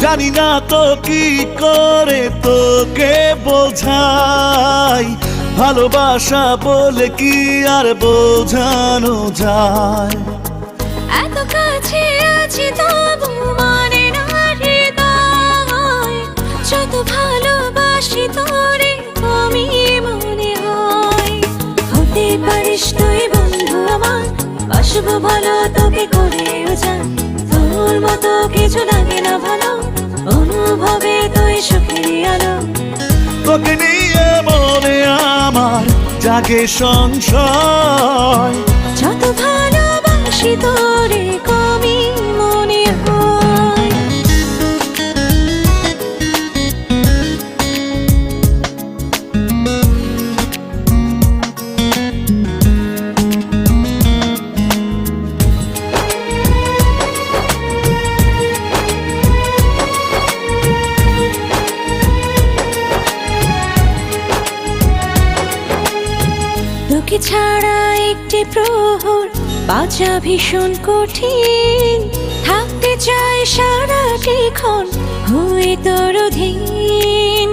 জানি না তো কি করে তোকে বোঝাই, ভালোবাসা বলে কি আর বোঝানো যায়। এত কাছে আছি তবু মানে না হৃদয়, যত ভালোবাসি তোরে কমই মনে হয়। হতে পারিস তুই বন্ধু আমার, বাসবো ভালো তোকে করেও যান। তোর মতো কিছু লাগে না ভালো, অনুভবে তুই সুখের আলো। তোকে নিয়ে মনে আমার জাগে সংশয়, যত ভালোবাসি তোরে কমই মনে হয়। তোকে ছাড়া একটি প্রহর বাঁচা ভীষণ কঠিন, থাকতে চাই সারাটিক্ষণ হয়ে তোর অধীন।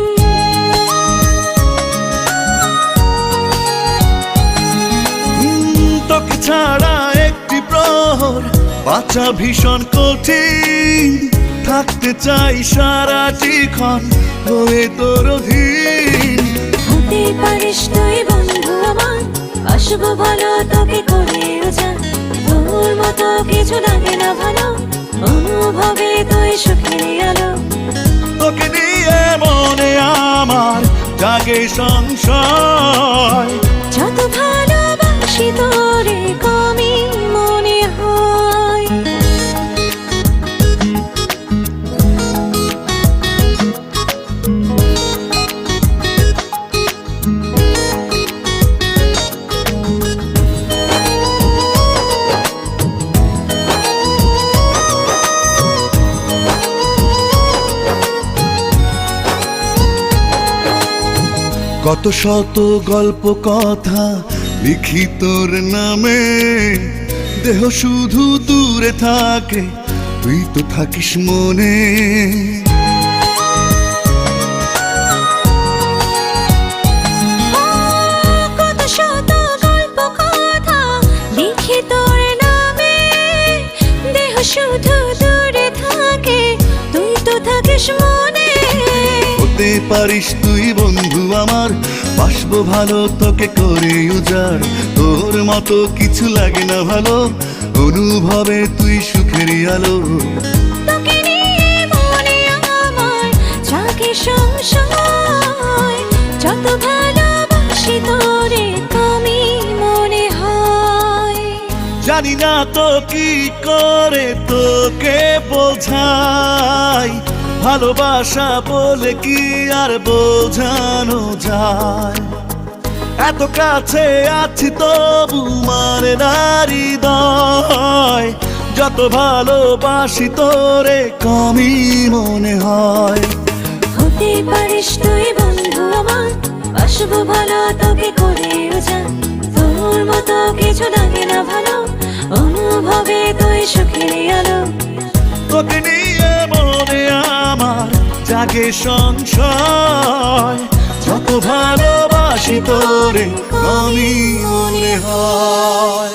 তোকে ছাড়া একটি প্রহর বাঁচা ভীষণ কঠিন, থাকতে চাই সারাটিক্ষণ হয়ে তোর অধীন। হতে পারিস তুই বন্ধু আমার, বাসবো ভালো তোকে করেও যান। তোর মতো কিছু লাগে না ভালো, অনুভবে তুই সুখের আলো। তোকে নিয়ে মনে আমার জাগে সংশয়, যত ভালোবাসি তোরে কমই মনে হয়। কত শত গল্প কথা লিখি তোর নামে, দেহ শুধু দূরে থাকে তুই তো থাকিস মনে। কত শত গল্প কথা লিখি তোর নামে, দেহ শুধু দূরে থাকে তুই তো থাকিস মনে। হতে পারিস তুই বন্ধু আমার, বাসবো ভালো তোকে করে উজাড়। তোর মতো কিছু লাগে না ভালো, অনুভবে তুই সুখের আলো। তোকে নিয়ে মনে আমার জাগে সংশয়, যত ভালোবাসি তোরে কমই মনে হয়। জানি না তো কি করে তোকে বোঝাই, ভালোবাসা বলে কি আর বোঝানো যায়। এত কাছে আছি তবু মানে না হৃদয়, যত ভালোবাসি তোরে কমই মনে হয়। হতে পারিস তুই বন্ধু আমার, বাসবো ভালো তোকে করেও যান। তোর মতো কিছু লাগে না ভালো, অনুভবে তুই সুখের আলো। তোকে নিয়ে মনে আমার জাগে সংশয়, যত ভালোবাসি তোরে কমই মনে হয়।